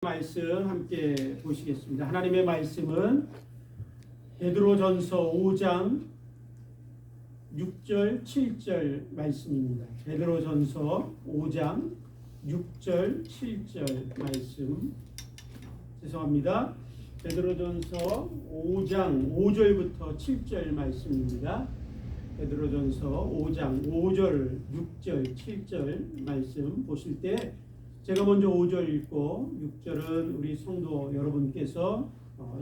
말씀 함께 보시겠습니다. 하나님의 말씀은 베드로전서 5장 6절 7절 말씀입니다. 베드로전서 5장 6절 7절 말씀. 죄송합니다. 베드로전서 5장 5절부터 7절 말씀입니다. 베드로전서 5장 5절 6절 7절 말씀 보실 때 제가 먼저 5절 읽고 6절은 우리 성도 여러분께서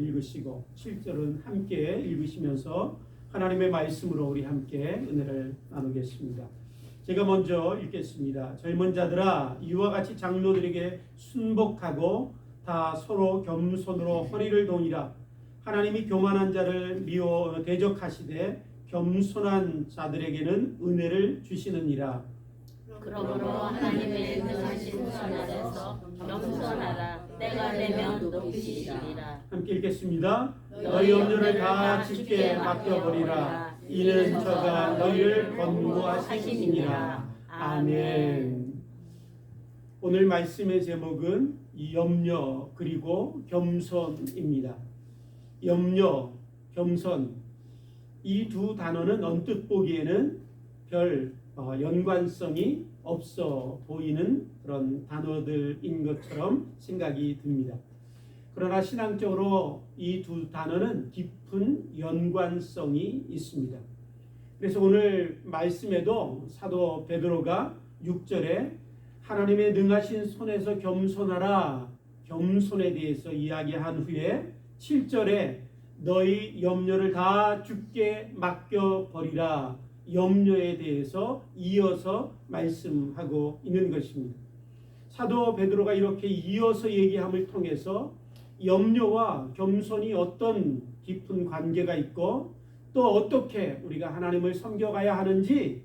읽으시고 7절은 함께 읽으시면서 하나님의 말씀으로 우리 함께 은혜를 나누겠습니다. 제가 먼저 읽겠습니다. 젊은 자들아, 이와 같이 장로들에게 순복하고 다 서로 겸손으로 허리를 동이라. 하나님이 교만한 자를 미워 대적하시되 겸손한 자들에게는 은혜를 주시느니라. 그러므로 하나님의 은혜하신 선 아래서 겸손하라. 때가 되면 높이시리라. 함께 읽겠습니다. 너희 염려를 다 주께 맡겨버리라. 이는 저가 너희를 권고하시니라. 아멘. 오늘 말씀의 제목은 염려 그리고 겸손입니다. 염려, 겸손, 이 두 단어는 언뜻 보기에는 별 연관성이 없어 보이는 그런 단어들인 것처럼 생각이 듭니다. 그러나 신앙적으로 이 두 단어는 깊은 연관성이 있습니다. 그래서 오늘 말씀에도 사도 베드로가 6절에 하나님의 능하신 손에서 겸손하라, 겸손에 대해서 이야기한 후에 7절에 너희 염려를 다 주께 맡겨버리라, 염려에 대해서 이어서 말씀하고 있는 것입니다. 사도 베드로가 이렇게 이어서 얘기함을 통해서 염려와 겸손이 어떤 깊은 관계가 있고 또 어떻게 우리가 하나님을 섬겨가야 하는지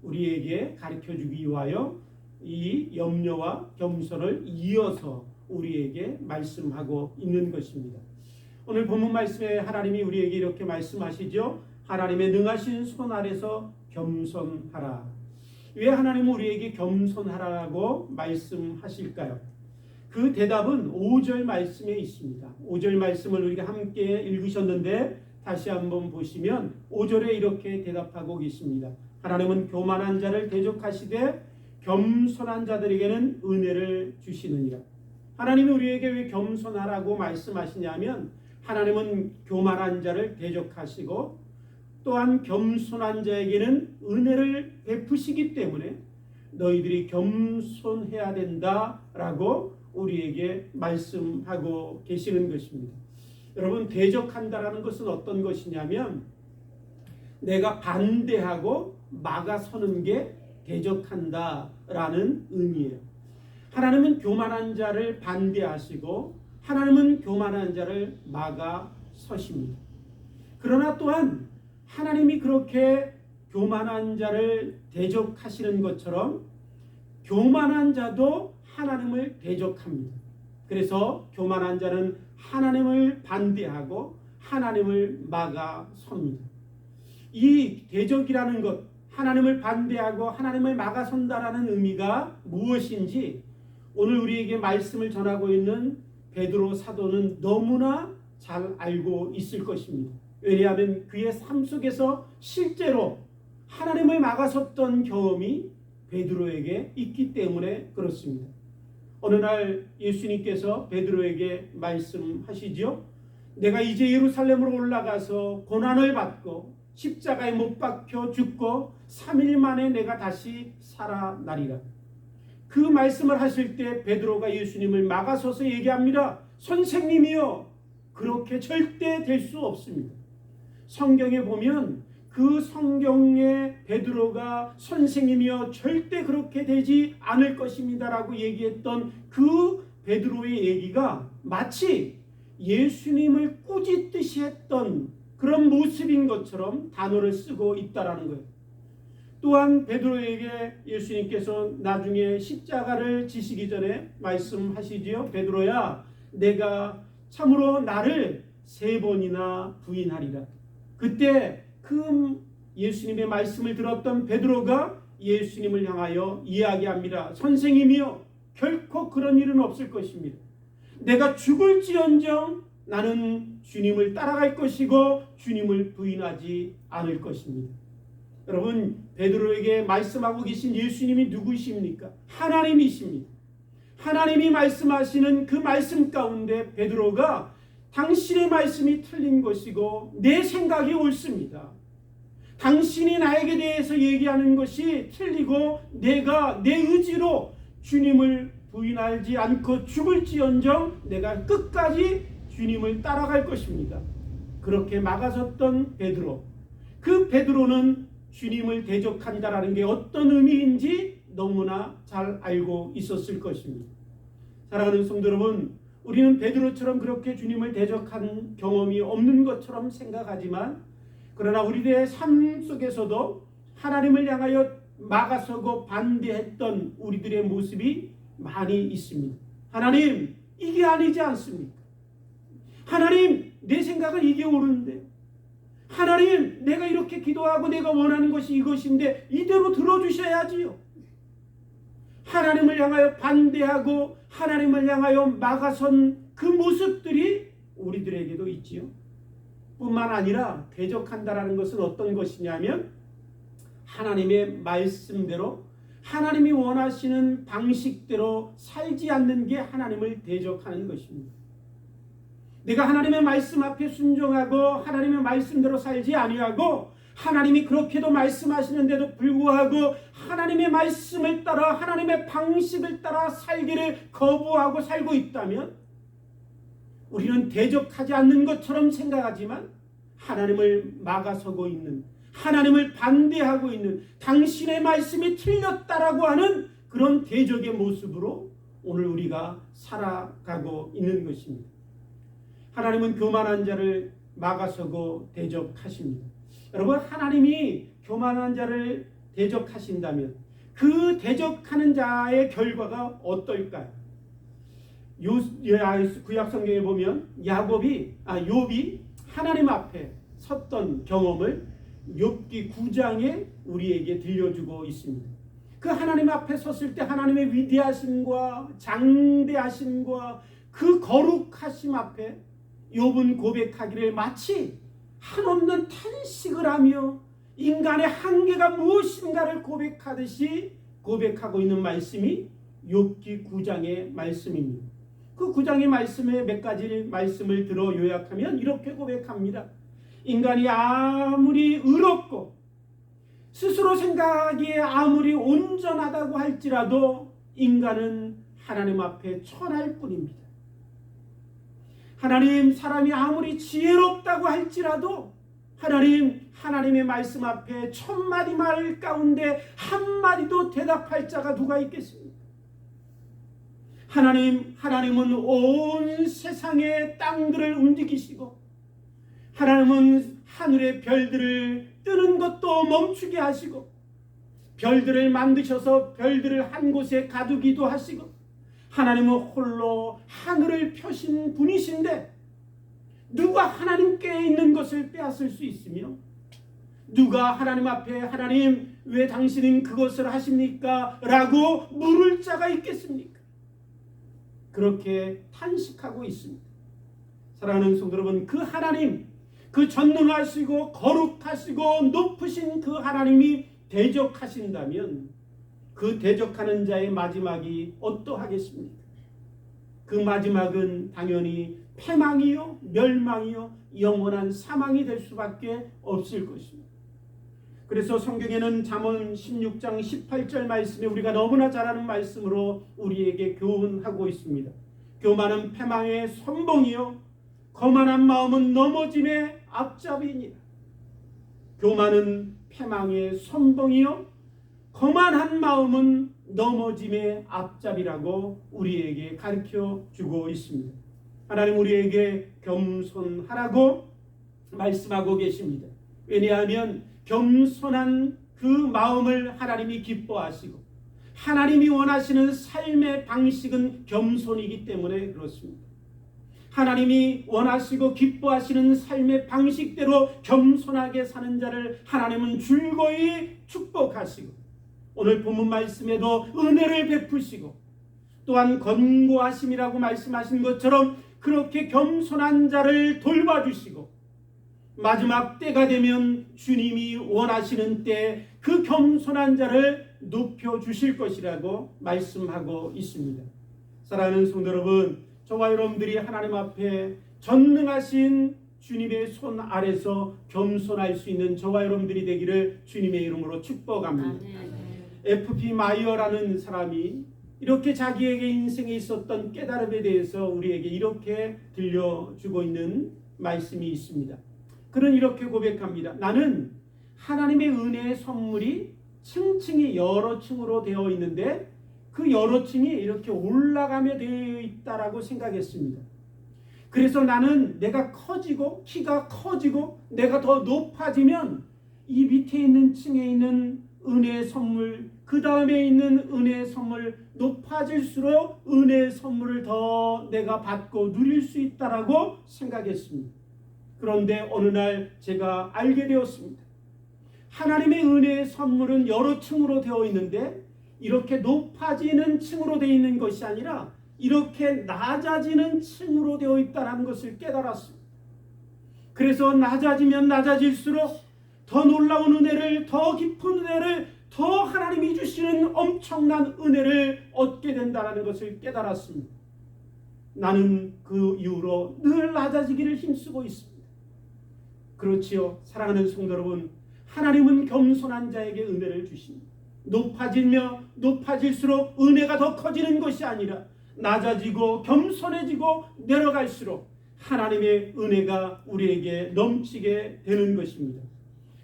우리에게 가르쳐주기 위하여 이 염려와 겸손을 이어서 우리에게 말씀하고 있는 것입니다. 오늘 본문 말씀에 하나님이 우리에게 이렇게 말씀하시죠. 하나님의 능하신 손 아래서 겸손하라. 왜 하나님은 우리에게 겸손하라고 말씀하실까요? 그 대답은 5절 말씀에 있습니다. 5절 말씀을 우리가 함께 읽으셨는데 다시 한번 보시면 5절에 이렇게 대답하고 계십니다. 하나님은 교만한 자를 대적하시되 겸손한 자들에게는 은혜를 주시느니라. 하나님이 우리에게 왜 겸손하라고 말씀하시냐면 하나님은 교만한 자를 대적하시고 또한 겸손한 자에게는 은혜를 베푸시기 때문에 너희들이 겸손해야 된다라고 우리에게 말씀하고 계시는 것입니다. 여러분, 대적한다라는 것은 어떤 것이냐면 내가 반대하고 막아서는 게 대적한다라는 의미예요. 하나님은 교만한 자를 반대하시고 하나님은 교만한 자를 막아서십니다. 그러나 또한 하나님이 그렇게 교만한 자를 대적하시는 것처럼 교만한 자도 하나님을 대적합니다. 그래서 교만한 자는 하나님을 반대하고 하나님을 막아섭니다. 이 대적이라는 것, 하나님을 반대하고 하나님을 막아선다라는 의미가 무엇인지 오늘 우리에게 말씀을 전하고 있는 베드로 사도는 너무나 잘 알고 있을 것입니다. 왜냐하면 그의 삶 속에서 실제로 하나님을 막아섰던 경험이 베드로에게 있기 때문에 그렇습니다. 어느 날 예수님께서 베드로에게 말씀하시죠. 내가 이제 예루살렘으로 올라가서 고난을 받고 십자가에 못 박혀 죽고 3일 만에 내가 다시 살아나리라. 그 말씀을 하실 때 베드로가 예수님을 막아서서 얘기합니다. 선생님이요, 그렇게 절대 될 수 없습니다. 성경에 보면 그 성경에 베드로가 선생님이여 절대 그렇게 되지 않을 것입니다라고 얘기했던 그 베드로의 얘기가 마치 예수님을 꾸짖듯이 했던 그런 모습인 것처럼 단어를 쓰고 있다라는 거예요. 또한 베드로에게 예수님께서 나중에 십자가를 지시기 전에 말씀하시지요. 베드로야, 내가 참으로 나를 3번이나 부인하리라. 그때 그 예수님의 말씀을 들었던 베드로가 예수님을 향하여 이야기합니다. 선생님이여, 결코 그런 일은 없을 것입니다. 내가 죽을지언정 나는 주님을 따라갈 것이고 주님을 부인하지 않을 것입니다. 여러분, 베드로에게 말씀하고 계신 예수님이 누구십니까? 하나님이십니다. 하나님이 말씀하시는 그 말씀 가운데 베드로가 당신의 말씀이 틀린 것이고 내 생각이 옳습니다. 당신이 나에게 대해서 얘기하는 것이 틀리고 내가 내 의지로 주님을 부인하지 않고 죽을지언정 내가 끝까지 주님을 따라갈 것입니다. 그렇게 막아섰던 베드로, 그 베드로는 주님을 대적한다라는 게 어떤 의미인지 너무나 잘 알고 있었을 것입니다. 사랑하는 성도 여러분, 우리는 베드로처럼 그렇게 주님을 대적한 경험이 없는 것처럼 생각하지만, 그러나 우리들의 삶 속에서도 하나님을 향하여 막아서고 반대했던 우리들의 모습이 많이 있습니다. 하나님, 이게 아니지 않습니까? 하나님, 내 생각은 이게 옳은데, 하나님, 내가 이렇게 기도하고 내가 원하는 것이 이것인데 이대로 들어주셔야지요. 하나님을 향하여 반대하고 하나님을 향하여 막아선 그 모습들이 우리들에게도 있지요. 뿐만 아니라 대적한다라는 것은 어떤 것이냐면 하나님의 말씀대로 하나님이 원하시는 방식대로 살지 않는 게 하나님을 대적하는 것입니다. 내가 하나님의 말씀 앞에 순종하고 하나님의 말씀대로 살지 아니하고 하나님이 그렇게도 말씀하시는데도 불구하고 하나님의 말씀을 따라 하나님의 방식을 따라 살기를 거부하고 살고 있다면 우리는 대적하지 않는 것처럼 생각하지만 하나님을 막아서고 있는, 하나님을 반대하고 있는, 당신의 말씀이 틀렸다라고 하는 그런 대적의 모습으로 오늘 우리가 살아가고 있는 것입니다. 하나님은 교만한 자를 막아서고 대적하십니다. 여러분, 하나님이 교만한 자를 대적하신다면 그 대적하는 자의 결과가 어떨까요? 구약 성경에 보면 욥이 하나님 앞에 섰던 경험을 욥기 9장에 우리에게 들려주고 있습니다. 그 하나님 앞에 섰을 때 하나님의 위대하심과 장대하심과 그 거룩하심 앞에 욥은 고백하기를 마치 한없는 탄식을 하며 인간의 한계가 무엇인가를 고백하듯이 고백하고 있는 말씀이 욥기 9장의 말씀입니다. 그 9장의 말씀에 몇 가지 말씀을 들어 요약하면 이렇게 고백합니다. 인간이 아무리 의롭고 스스로 생각하기에 아무리 온전하다고 할지라도 인간은 하나님 앞에 천할 뿐입니다. 하나님, 사람이 아무리 지혜롭다고 할지라도 하나님의 말씀 앞에 1000마디 말 가운데 한마디도 대답할 자가 누가 있겠습니까? 하나님은 온 세상의 땅들을 움직이시고 하나님은 하늘의 별들을 뜨는 것도 멈추게 하시고 별들을 만드셔서 별들을 한 곳에 가두기도 하시고 하나님은 홀로 하늘을 펴신 분이신데 누가 하나님께 있는 것을 빼앗을 수 있으며 누가 하나님 앞에 하나님 왜 당신은 그것을 하십니까? 라고 물을 자가 있겠습니까? 그렇게 탄식하고 있습니다. 사랑하는 성도 여러분, 그 하나님, 그 전능하시고 거룩하시고 높으신 그 하나님이 대적하신다면 그 대적하는 자의 마지막이 어떠하겠습니까? 그 마지막은 당연히 패망이요, 멸망이요, 영원한 사망이 될 수밖에 없을 것입니다. 그래서 성경에는 잠언 16장 18절 말씀에 우리가 너무나 잘 아는 말씀으로 우리에게 교훈하고 있습니다. 교만은 패망의 선봉이요 거만한 마음은 넘어짐의 앞잡이니라. 교만은 패망의 선봉이요 거만한 마음은 넘어짐의 앞잡이라고 우리에게 가르쳐주고 있습니다. 하나님 우리에게 겸손하라고 말씀하고 계십니다. 왜냐하면 겸손한 그 마음을 하나님이 기뻐하시고 하나님이 원하시는 삶의 방식은 겸손이기 때문에 그렇습니다. 하나님이 원하시고 기뻐하시는 삶의 방식대로 겸손하게 사는 자를 하나님은 즐거이 축복하시고 오늘 본문 말씀에도 은혜를 베푸시고 또한 권고하심이라고 말씀하신 것처럼 그렇게 겸손한 자를 돌봐주시고 마지막 때가 되면 주님이 원하시는 때 그 겸손한 자를 높여주실 것이라고 말씀하고 있습니다. 사랑하는 성도 여러분, 저와 여러분들이 하나님 앞에 전능하신 주님의 손 아래서 겸손할 수 있는 저와 여러분들이 되기를 주님의 이름으로 축복합니다. F.P. 마이어라는 사람이 이렇게 자기에게 인생에 있었던 깨달음에 대해서 우리에게 이렇게 들려주고 있는 말씀이 있습니다. 그는 이렇게 고백합니다. 나는 하나님의 은혜의 선물이 층층이 여러 층으로 되어 있는데 그 여러 층이 이렇게 올라가며 되어 있다라고 생각했습니다. 그래서 나는 내가 커지고 키가 커지고 내가 더 높아지면 이 밑에 있는 층에 있는 은혜의 선물, 그 다음에 있는 은혜의 선물, 높아질수록 은혜의 선물을 더 내가 받고 누릴 수 있다라고 생각했습니다. 그런데 어느 날 제가 알게 되었습니다. 하나님의 은혜의 선물은 여러 층으로 되어 있는데 이렇게 높아지는 층으로 되어 있는 것이 아니라 이렇게 낮아지는 층으로 되어 있다는 것을 깨달았습니다. 그래서 낮아지면 낮아질수록 더 놀라운 은혜를, 더 깊은 은혜를, 더 하나님이 주시는 엄청난 은혜를 얻게 된다는 것을 깨달았습니다. 나는 그 이후로 늘 낮아지기를 힘쓰고 있습니다. 그렇지요, 사랑하는 성도 여러분, 하나님은 겸손한 자에게 은혜를 주십니다. 높아지며 높아질수록 은혜가 더 커지는 것이 아니라 낮아지고 겸손해지고 내려갈수록 하나님의 은혜가 우리에게 넘치게 되는 것입니다.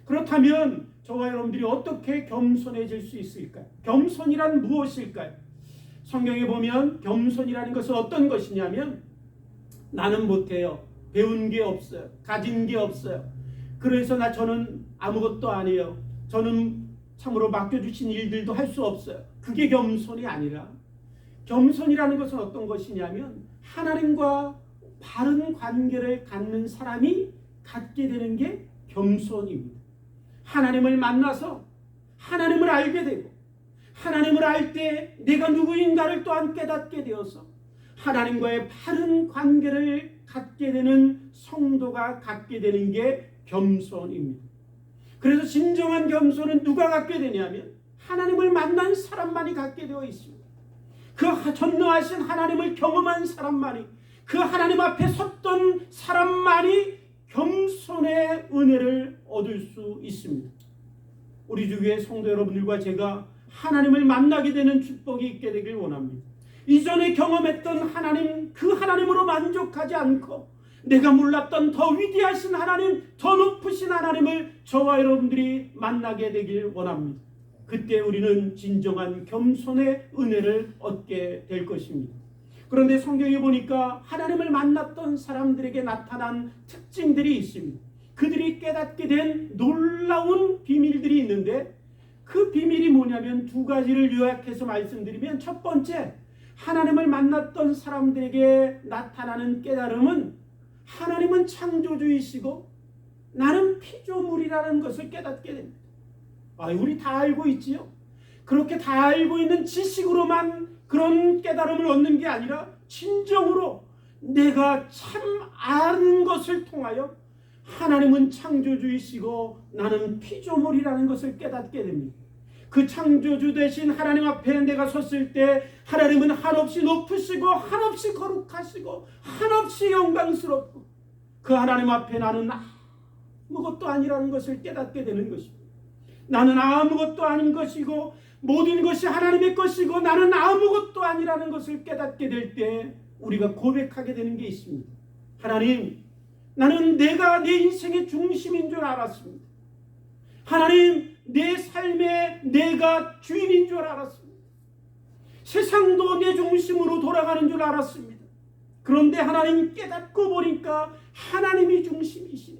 그렇다면 저와 여러분들이 어떻게 겸손해질 수 있을까요? 겸손이란 무엇일까요? 성경에 보면 겸손이라는 것은 어떤 것이냐면 나는 못해요. 배운 게 없어요. 가진 게 없어요. 그래서 저는 아무것도 아니에요. 저는 참으로 맡겨주신 일들도 할 수 없어요. 그게 겸손이 아니라 겸손이라는 것은 어떤 것이냐면 하나님과 바른 관계를 갖는 사람이 갖게 되는 게 겸손입니다. 하나님을 만나서 하나님을 알게 되고 하나님을 알 때 내가 누구인가를 또한 깨닫게 되어서 하나님과의 바른 관계를 갖게 되는 성도가 갖게 되는 게 겸손입니다. 그래서 진정한 겸손은 누가 갖게 되냐면 하나님을 만난 사람만이 갖게 되어 있습니다. 그 전능하신 하나님을 경험한 사람만이, 그 하나님 앞에 섰던 사람만이 겸손의 은혜를 얻을 수 있습니다. 우리 주위의 성도 여러분들과 제가 하나님을 만나게 되는 축복이 있게 되길 원합니다. 이전에 경험했던 하나님, 그 하나님으로 만족하지 않고 내가 몰랐던 더 위대하신 하나님, 더 높으신 하나님을 저와 여러분들이 만나게 되길 원합니다. 그때 우리는 진정한 겸손의 은혜를 얻게 될 것입니다. 그런데 성경에 보니까 하나님을 만났던 사람들에게 나타난 특징들이 있습니다. 그들이 깨닫게 된 놀라운 비밀들이 있는데 그 비밀이 뭐냐면 두 가지를 요약해서 말씀드리면, 첫 번째, 하나님을 만났던 사람들에게 나타나는 깨달음은 하나님은 창조주이시고 나는 피조물이라는 것을 깨닫게 됩니다. 우리 다 알고 있지요. 그렇게 다 알고 있는 지식으로만 그런 깨달음을 얻는 게 아니라 진정으로 내가 참 아는 것을 통하여 하나님은 창조주이시고 나는 피조물이라는 것을 깨닫게 됩니다. 그 창조주 되신 하나님 앞에 내가 섰을 때 하나님은 한없이 높으시고 한없이 거룩하시고 한없이 영광스럽고 그 하나님 앞에 나는 아무것도 아니라는 것을 깨닫게 되는 것입니다. 나는 아무것도 아닌 것이고 모든 것이 하나님의 것이고 나는 아무것도 아니라는 것을 깨닫게 될 때 우리가 고백하게 되는 게 있습니다. 하나님, 나는 내가 내 인생의 중심인 줄 알았습니다. 하나님, 내 삶에 내가 주인인 줄 알았습니다. 세상도 내 중심으로 돌아가는 줄 알았습니다. 그런데 하나님 깨닫고 보니까 하나님이 중심이시네.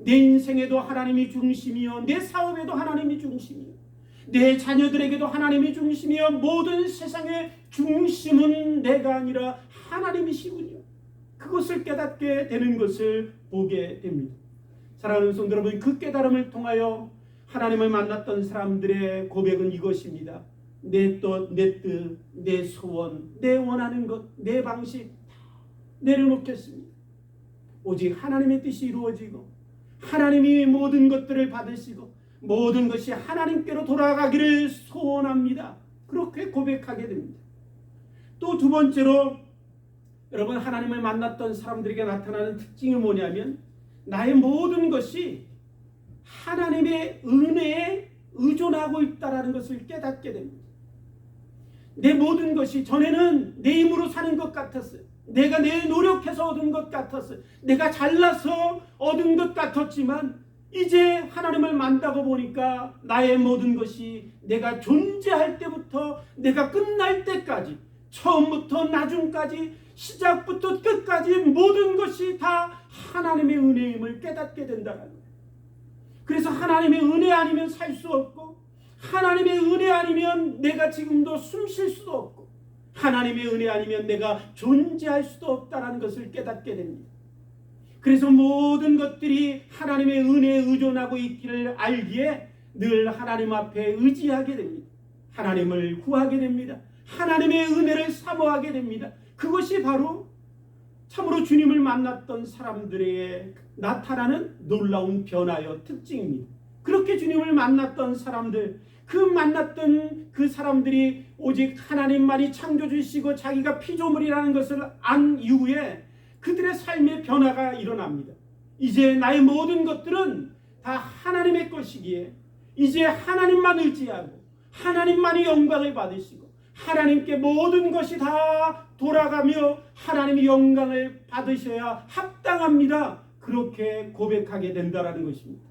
내 인생에도 하나님이 중심이요, 내 사업에도 하나님이 중심이요, 내 자녀들에게도 하나님이 중심이요, 모든 세상의 중심은 내가 아니라 하나님이시군요. 그것을 깨닫게 되는 것을 보게 됩니다. 사랑하는 성도 여러분, 그 깨달음을 통하여 하나님을 만났던 사람들의 고백은 이것입니다. 내 뜻, 내 소원, 내 원하는 것, 내 방식 다 내려놓겠습니다. 오직 하나님의 뜻이 이루어지고 하나님이 모든 것들을 받으시고 모든 것이 하나님께로 돌아가기를 소원합니다. 그렇게 고백하게 됩니다. 또 두 번째로 여러분, 하나님을 만났던 사람들에게 나타나는 특징이 뭐냐면 나의 모든 것이 하나님의 은혜에 의존하고 있다는 것을 깨닫게 됩니다. 내 모든 것이 전에는 내 힘으로 사는 것 같았어요. 내가 내 노력해서 얻은 것 같았어요. 내가 잘나서 얻은 것 같았지만 이제 하나님을 만나고 보니까 나의 모든 것이 내가 존재할 때부터 내가 끝날 때까지, 처음부터 나중까지, 시작부터 끝까지 모든 것이 다 하나님의 은혜임을 깨닫게 된다는 거예요. 그래서 하나님의 은혜 아니면 살 수 없고, 하나님의 은혜 아니면 내가 지금도 숨 쉴 수도 없고, 하나님의 은혜 아니면 내가 존재할 수도 없다는 것을 깨닫게 됩니다. 그래서 모든 것들이 하나님의 은혜에 의존하고 있기를 알기에 늘 하나님 앞에 의지하게 됩니다. 하나님을 구하게 됩니다. 하나님의 은혜를 사모하게 됩니다. 그것이 바로 참으로 주님을 만났던 사람들에게 나타나는 놀라운 변화의 특징입니다. 그렇게 주님을 만났던 사람들, 만났던 그 사람들이 오직 하나님만이 창조주시고 자기가 피조물이라는 것을 안 이후에 그들의 삶의 변화가 일어납니다. 이제 나의 모든 것들은 다 하나님의 것이기에 이제 하나님만 의지하고 하나님만이 영광을 받으시고 하나님께 모든 것이 다 돌아가며 하나님의 영광을 받으셔야 합당합니다. 그렇게 고백하게 된다는 것입니다.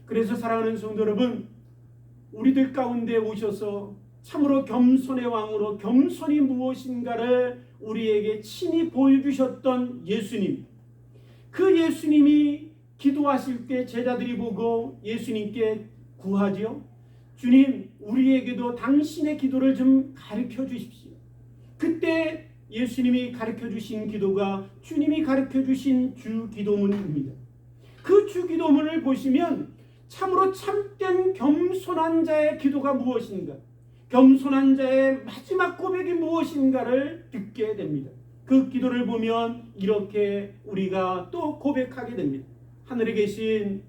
그래서 사랑하는 성도 여러분, 우리들 가운데 오셔서 참으로 겸손의 왕으로 겸손이 무엇인가를 우리에게 친히 보여주셨던 예수님, 그 예수님이 기도하실 때 제자들이 보고 예수님께 구하지요. 주님, 우리에게도 당신의 기도를 좀 가르쳐 주십시오. 그때 예수님이 가르쳐 주신 기도가 주님이 가르쳐 주신 주 기도문입니다. 그 주 기도문을 보시면 참으로 참된 겸손한 자의 기도가 무엇인가, 겸손한 자의 마지막 고백이 무엇인가를 듣게 됩니다. 그 기도를 보면 이렇게 우리가 또 고백하게 됩니다. 하늘에 계신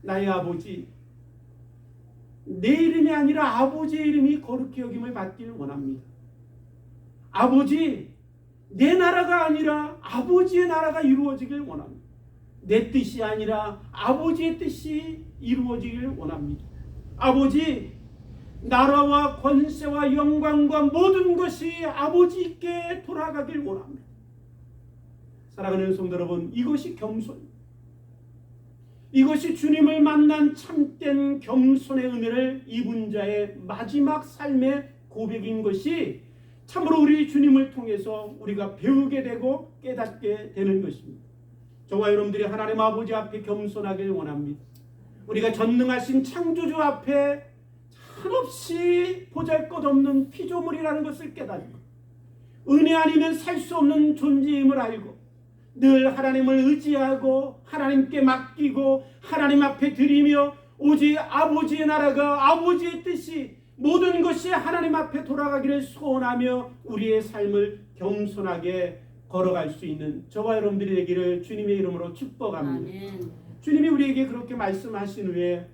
나의 아버지, 내 이름이 아니라 아버지의 이름이 거룩히 여김을 받기를 원합니다. 아버지, 내 나라가 아니라 아버지의 나라가 이루어지길 원합니다. 내 뜻이 아니라 아버지의 뜻이 이루어지길 원합니다. 아버지, 나라와 권세와 영광과 모든 것이 아버지께 돌아가길 원합니다. 사랑하는 성도 여러분, 이것이 겸손입니다. 이것이 주님을 만난 참된 겸손의 은혜를 입은 자의 마지막 삶의 고백인 것이 참으로 우리 주님을 통해서 우리가 배우게 되고 깨닫게 되는 것입니다. 저와 여러분들이 하나님 아버지 앞에 겸손하길 원합니다. 우리가 전능하신 창조주 앞에 한없이 보잘것없는 피조물이라는 것을 깨닫고 은혜 아니면 살 수 없는 존재임을 알고 늘 하나님을 의지하고 하나님께 맡기고 하나님 앞에 드리며 오직 아버지의 나라가 아버지의 뜻이 모든 것이 하나님 앞에 돌아가기를 소원하며 우리의 삶을 겸손하게 걸어갈 수 있는 저와 여러분들이 되기를 주님의 이름으로 축복합니다. 아멘. 주님이 우리에게 그렇게 말씀하신 후에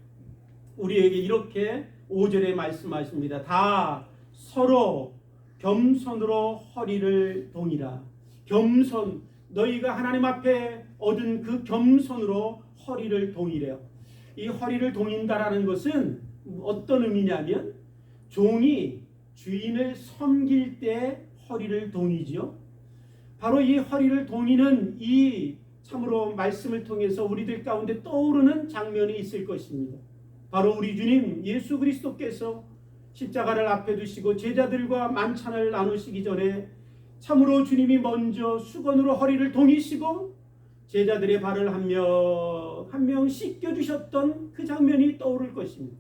우리에게 이렇게 5절에 말씀하십니다. 다 서로 겸손으로 허리를 동이라. 겸손, 너희가 하나님 앞에 얻은 그 겸손으로 허리를 동이래요. 이 허리를 동인다라는 것은 어떤 의미냐면 종이 주인을 섬길 때 허리를 동이죠. 바로 이 허리를 동이는 이 참으로 말씀을 통해서 우리들 가운데 떠오르는 장면이 있을 것입니다. 바로 우리 주님 예수 그리스도께서 십자가를 앞에 두시고 제자들과 만찬을 나누시기 전에 참으로 주님이 먼저 수건으로 허리를 동이시고 제자들의 발을 한 명 씻겨주셨던 그 장면이 떠오를 것입니다.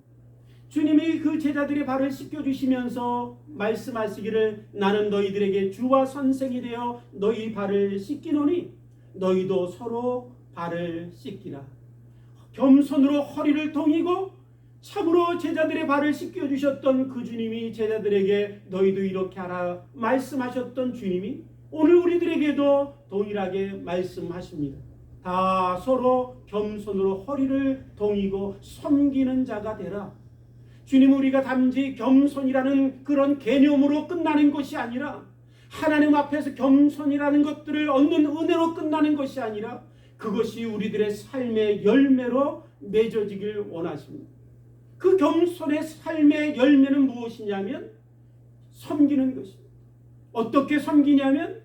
주님이 그 제자들의 발을 씻겨주시면서 말씀하시기를 나는 너희들에게 주와 선생이 되어 너희 발을 씻기노니 너희도 서로 발을 씻기라. 겸손으로 허리를 동이고 참으로 제자들의 발을 씻겨주셨던 그 주님이 제자들에게 너희도 이렇게 하라 말씀하셨던 주님이 오늘 우리들에게도 동일하게 말씀하십니다. 다 서로 겸손으로 허리를 동이고 섬기는 자가 되라. 주님, 우리가 단지 겸손이라는 그런 개념으로 끝나는 것이 아니라 하나님 앞에서 겸손이라는 것들을 얻는 은혜로 끝나는 것이 아니라 그것이 우리들의 삶의 열매로 맺어지길 원하십니다. 그 겸손의 삶의 열매는 무엇이냐면 섬기는 것입니다. 어떻게 섬기냐면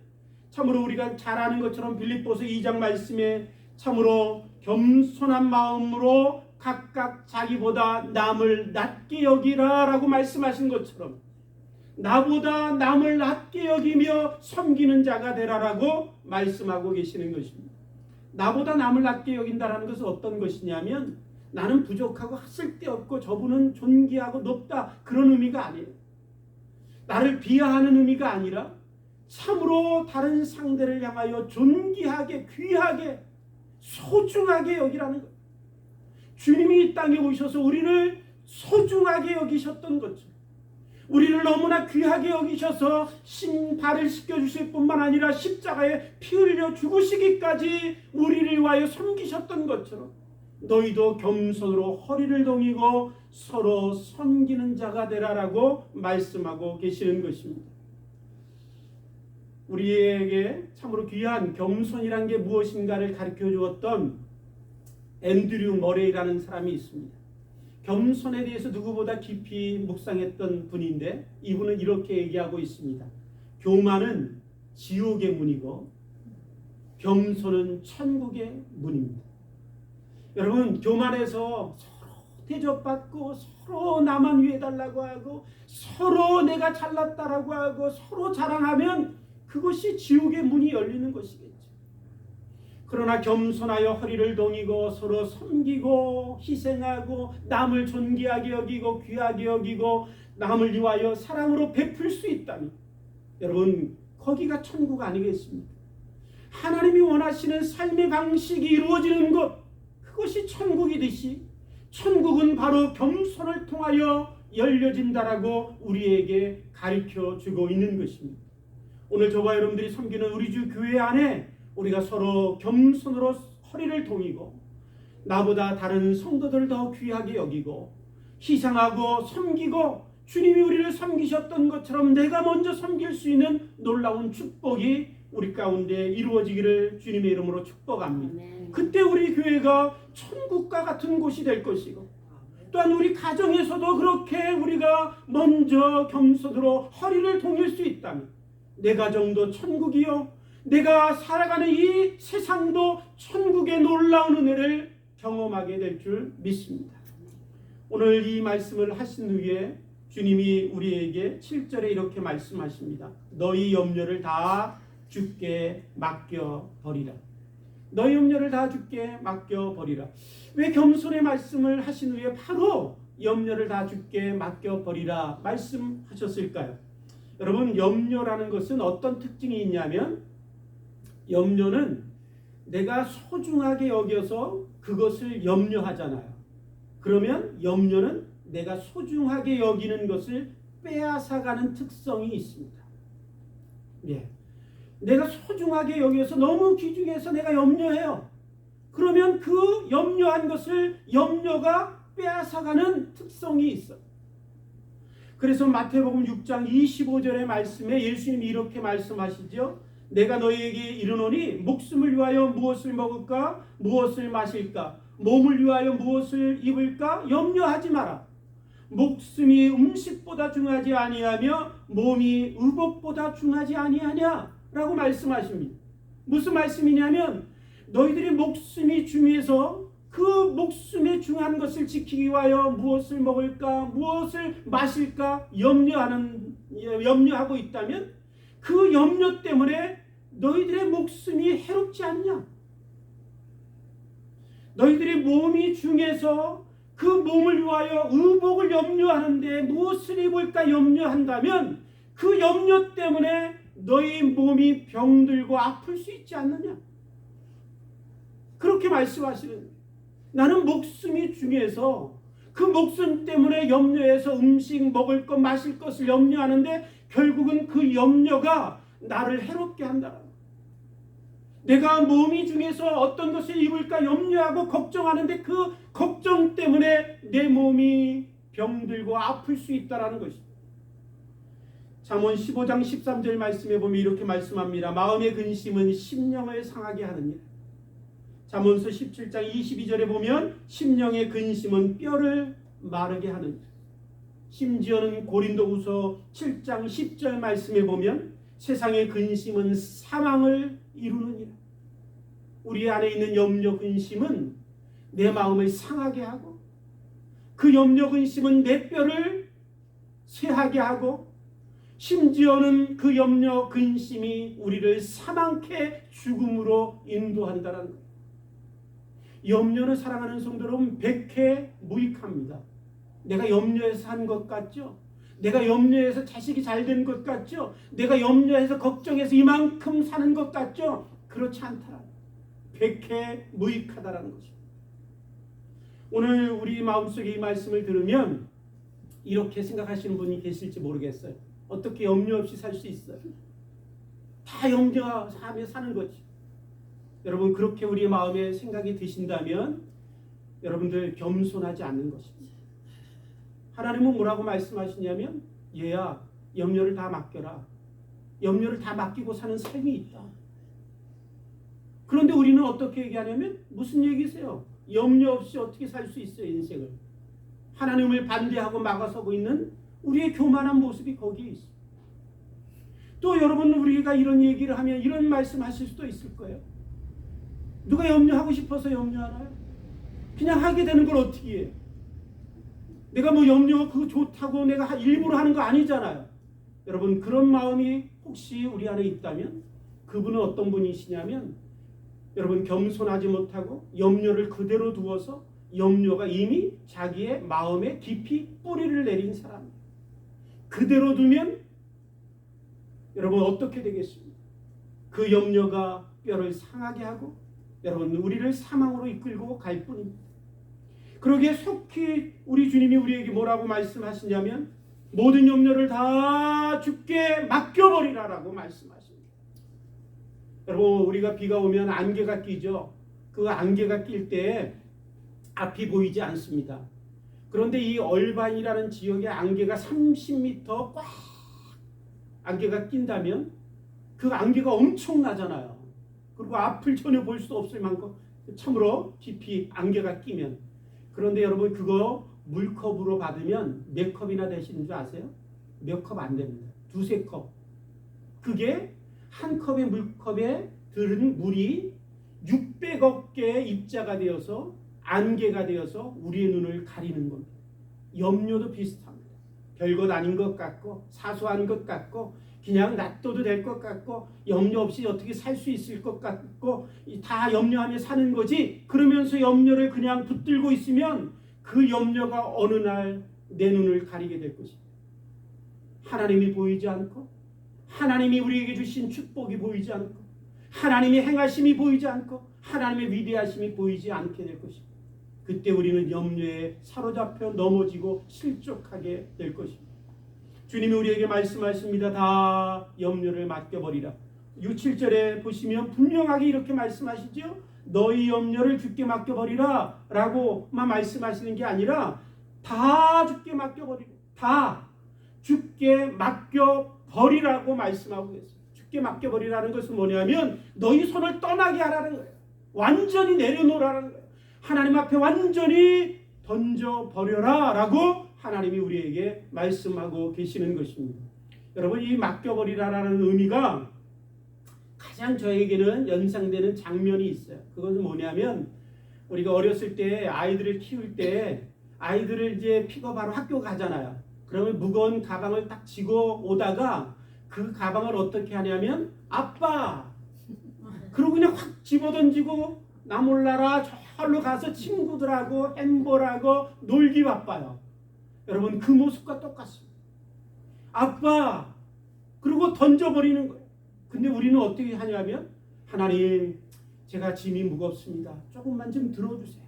참으로 우리가 잘 아는 것처럼 빌립보서 2장 말씀에 참으로 겸손한 마음으로 각각 자기보다 남을 낮게 여기라 라고 말씀하신 것처럼 나보다 남을 낮게 여기며 섬기는 자가 되라라고 말씀하고 계시는 것입니다. 나보다 남을 낮게 여긴다라는 것은 어떤 것이냐면 나는 부족하고 쓸데없고 저분은 존귀하고 높다 그런 의미가 아니에요. 나를 비하하는 의미가 아니라 참으로 다른 상대를 향하여 존귀하게 귀하게 소중하게 여기라는 것. 주님이 이 땅에 오셔서 우리를 소중하게 여기셨던 것처럼 우리를 너무나 귀하게 여기셔서 발을 씻겨주실 뿐만 아니라 십자가에 피 흘려 죽으시기까지 우리를 위하여 섬기셨던 것처럼 너희도 겸손으로 허리를 동이고 서로 섬기는 자가 되라라고 말씀하고 계시는 것입니다. 우리에게 참으로 귀한 겸손이란 게 무엇인가를 가르쳐 주었던 앤드류 머레이라는 사람이 있습니다. 겸손에 대해서 누구보다 깊이 묵상했던 분인데 이분은 이렇게 얘기하고 있습니다. 교만은 지옥의 문이고 겸손은 천국의 문입니다. 여러분, 교만해서 서로 대접받고 서로 나만 위해달라고 하고 서로 내가 잘났다라고 하고 서로 자랑하면 그것이 지옥의 문이 열리는 것이겠죠. 그러나 겸손하여 허리를 동이고 서로 섬기고 희생하고 남을 존귀하게 여기고 귀하게 여기고 남을 위하여 사랑으로 베풀 수 있다면 여러분, 거기가 천국 아니겠습니까? 하나님이 원하시는 삶의 방식이 이루어지는 것, 그것이 천국이듯이 천국은 바로 겸손을 통하여 열려진다라고 우리에게 가르쳐 주고 있는 것입니다. 오늘 저와 여러분들이 섬기는 우리 주 교회 안에 우리가 서로 겸손으로 허리를 동이고 나보다 다른 성도들을 더 귀하게 여기고 희생하고 섬기고 주님이 우리를 섬기셨던 것처럼 내가 먼저 섬길 수 있는 놀라운 축복이 우리 가운데 이루어지기를 주님의 이름으로 축복합니다. 그때 우리 교회가 천국과 같은 곳이 될 것이고 또한 우리 가정에서도 그렇게 우리가 먼저 겸손으로 허리를 동일 수 있다면 내 가정도 천국이요 내가 살아가는 이 세상도 천국의 놀라운 은혜를 경험하게 될 줄 믿습니다. 오늘 이 말씀을 하신 후에 주님이 우리에게 7절에 이렇게 말씀하십니다. 너희 염려를 다 주께 맡겨버리라. 너희 염려를 다 주께 맡겨버리라. 왜 겸손의 말씀을 하신 후에 바로 염려를 다 주께 맡겨버리라 말씀하셨을까요? 여러분, 염려라는 것은 어떤 특징이 있냐면 염려는 내가 소중하게 여겨서 그것을 염려하잖아요. 그러면 염려는 내가 소중하게 여기는 것을 빼앗아가는 특성이 있습니다. 예. 내가 소중하게 여겨서 너무 귀중해서 내가 염려해요. 그러면 그 염려한 것을 염려가 빼앗아가는 특성이 있어요. 그래서 마태복음 6장 25절의 말씀에 예수님이 이렇게 말씀하시죠. 내가 너희에게 이르노니 목숨을 위하여 무엇을 먹을까 무엇을 마실까 몸을 위하여 무엇을 입을까 염려하지 마라. 목숨이 음식보다 중하지 아니하며 몸이 의복보다 중하지 아니하냐 라고 말씀하십니다. 무슨 말씀이냐면 너희들이 목숨이 중요해서 그 목숨에 중한 것을 지키기 위하여 무엇을 먹을까 무엇을 마실까 염려하고 있다면 그 염려 때문에 너희들의 목숨이 해롭지 않냐? 너희들의 몸이 중해서 그 몸을 위하여 의복을 염려하는데 무엇을 입을까 염려한다면 그 염려 때문에 너희 몸이 병들고 아플 수 있지 않느냐? 그렇게 말씀하시는 거예요. 나는 목숨이 중해서 그 목숨 때문에 염려해서 음식 먹을 것 마실 것을 염려하는데 결국은 그 염려가 나를 해롭게 한다. 내가 몸이 중에서 어떤 것을 입을까 염려하고 걱정하는데 그 걱정 때문에 내 몸이 병들고 아플 수 있다는 것입니다. 잠언 15장 13절 말씀에 보면 이렇게 말씀합니다. 마음의 근심은 심령을 상하게 하느니라. 잠언서 17장 22절에 보면 심령의 근심은 뼈를 마르게 하느니라. 심지어는 고린도후서 7장 10절 말씀에 보면 세상의 근심은 사망을 이루느니라. 우리 안에 있는 염려 근심은 내 마음을 상하게 하고 그 염려 근심은 내 뼈를 쇠하게 하고 심지어는 그 염려 근심이 우리를 사망케 죽음으로 인도한다는 거예요. 염려를 사랑하는 성도 여러분, 백해무익합니다. 내가 염려해서 산 것 같죠? 내가 염려해서 자식이 잘 된 것 같죠? 내가 염려해서 걱정해서 이만큼 사는 것 같죠? 그렇지 않다. 백해무익하다라는 것입니다. 오늘 우리 마음속에 이 말씀을 들으면 이렇게 생각하시는 분이 계실지 모르겠어요. 어떻게 염려 없이 살 수 있어요? 다 염려하며 사는 거지. 여러분, 그렇게 우리의 마음에 생각이 드신다면 여러분들 겸손하지 않는 것입니다. 하나님은 뭐라고 말씀하시냐면 얘야, 염려를 다 맡겨라. 염려를 다 맡기고 사는 삶이 있다. 그런데 우리는 어떻게 얘기하냐면 무슨 얘기세요? 염려 없이 어떻게 살 수 있어요, 인생을. 하나님을 반대하고 막아서고 있는 우리의 교만한 모습이 거기에 있어요. 또 여러분, 우리가 이런 얘기를 하면 이런 말씀 하실 수도 있을 거예요. 누가 염려하고 싶어서 염려하나요? 그냥 하게 되는 걸 어떻게 해요? 내가 뭐 염려 그거 좋다고 내가 일부러 하는 거 아니잖아요. 여러분, 그런 마음이 혹시 우리 안에 있다면 그분은 어떤 분이시냐면 여러분, 겸손하지 못하고 염려를 그대로 두어서 염려가 이미 자기의 마음에 깊이 뿌리를 내린 사람이에요. 그대로 두면 여러분 어떻게 되겠습니까? 그 염려가 뼈를 상하게 하고 여러분 우리를 사망으로 이끌고 갈 뿐입니다. 그러기에 속히 우리 주님이 우리에게 뭐라고 말씀하시냐면 모든 염려를 다 주께 맡겨버리라라고 말씀하십니다. 여러분, 우리가 비가 오면 안개가 끼죠. 그 안개가 낄 때 앞이 보이지 않습니다. 그런데 이 얼반이라는 지역에 안개가 30m 꽉 안개가 낀다면 그 안개가 엄청나잖아요. 그리고 앞을 전혀 볼 수 없을 만큼 참으로 깊이 안개가 끼면, 그런데 여러분 그거 물컵으로 받으면 몇 컵이나 되시는 줄 아세요? 몇 컵 안 됩니다. 두세 컵. 그게 한 컵의 물컵에 들은 물이 600억 개의 입자가 되어서 안개가 되어서 우리의 눈을 가리는 겁니다. 염려도 비슷합니다. 별것 아닌 것 같고 사소한 것 같고 그냥 놔둬도 될 것 같고 염려 없이 어떻게 살 수 있을 것 같고 다 염려하며 사는 거지, 그러면서 염려를 그냥 붙들고 있으면 그 염려가 어느 날 내 눈을 가리게 될 것입니다. 하나님이 보이지 않고 하나님이 우리에게 주신 축복이 보이지 않고 하나님의 행하심이 보이지 않고 하나님의 위대하심이 보이지 않게 될 것입니다. 그때 우리는 염려에 사로잡혀 넘어지고 실족하게 될 것입니다. 주님이 우리에게 말씀하십니다. 다 염려를 맡겨버리라. 6, 7절에 보시면 분명하게 이렇게 말씀하시죠. 너희 염려를 주께 맡겨버리라 라고만 말씀하시는 게 아니라 다 주께 맡겨버리라. 다 주께 맡겨버리라고 말씀하고 계세요. 주께 맡겨버리라는 것은 뭐냐면 너희 손을 떠나게 하라는 거예요. 완전히 내려놓으라는 거예요. 하나님 앞에 완전히 던져버려라 라고 하나님이 우리에게 말씀하고 계시는 것입니다. 여러분, 이 맡겨버리라라는 의미가 가장 저에게는 연상되는 장면이 있어요. 그것은 뭐냐면 우리가 어렸을 때 아이들을 키울 때 아이들을 이제 픽업하러 학교 가잖아요. 그러면 무거운 가방을 딱 지고 오다가 그 가방을 어떻게 하냐면 아빠! 그러고 그냥 확 집어던지고 나 몰라라 절로 가서 친구들하고 햄버하고 놀기 바빠요. 여러분, 그 모습과 똑같습니다. 아빠! 그리고 던져버리는 거예요. 근데 우리는 어떻게 하냐면 하나님, 제가 짐이 무겁습니다. 조금만 좀 들어주세요.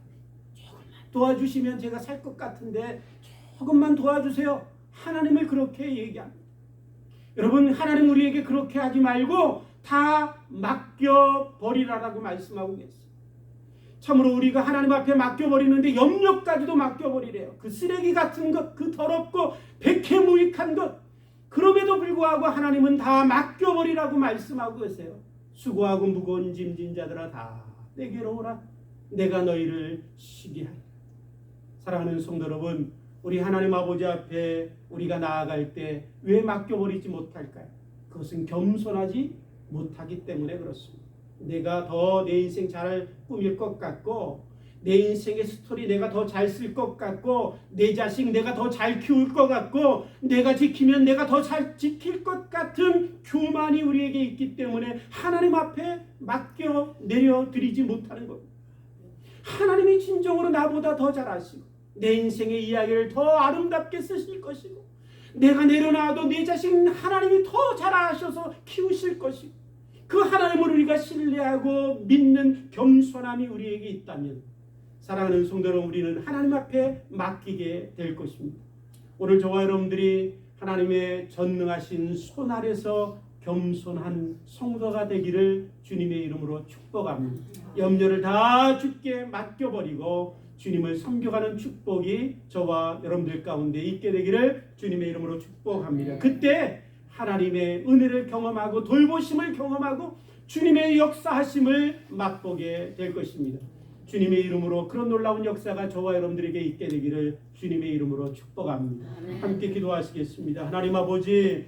조금만. 도와주시면 제가 살 것 같은데 조금만 도와주세요. 하나님을 그렇게 얘기합니다. 여러분, 하나님 우리에게 그렇게 하지 말고 다 맡겨버리라라고 말씀하고 계세요. 참으로 우리가 하나님 앞에 맡겨버리는데 염려까지도 맡겨버리래요. 그 쓰레기 같은 것, 그 더럽고 백해무익한 것, 그럼에도 불구하고 하나님은 다 맡겨버리라고 말씀하고 계세요. 수고하고 무거운 짐진 자들아 다 내게로 오라. 내가 너희를 쉬게 하리라. 사랑하는 성도 여러분, 우리 하나님 아버지 앞에 우리가 나아갈 때 왜 맡겨버리지 못할까요? 그것은 겸손하지 못하기 때문에 그렇습니다. 내가 더 내 인생 잘 꾸밀 것 같고, 내 인생의 스토리 내가 더 잘 쓸 것 같고, 내 자식 내가 더 잘 키울 것 같고, 내가 지키면 내가 더 잘 지킬 것 같은 교만이 우리에게 있기 때문에 하나님 앞에 맡겨 내려드리지 못하는 겁니다. 하나님이 진정으로 나보다 더 잘 아시고 내 인생의 이야기를 더 아름답게 쓰실 것이고, 내가 내려놔도 내 자식 하나님이 더 잘 아셔서 키우실 것이고, 그 하나님을 우리가 신뢰하고 믿는 겸손함이 우리에게 있다면, 사랑하는 성도 여러분, 우리는 하나님 앞에 맡기게 될 것입니다. 오늘 저와 여러분들이 하나님의 전능하신 손 아래서 겸손한 성도가 되기를 주님의 이름으로 축복합니다. 염려를 다 주께 맡겨버리고 주님을 섬겨가는 축복이 저와 여러분들 가운데 있게 되기를 주님의 이름으로 축복합니다. 그때 하나님의 은혜를 경험하고 돌보심을 경험하고 주님의 역사하심을 맛보게 될 것입니다. 주님의 이름으로 그런 놀라운 역사가 저와 여러분들에게 있게 되기를 주님의 이름으로 축복합니다. 함께 기도하시겠습니다. 하나님 아버지,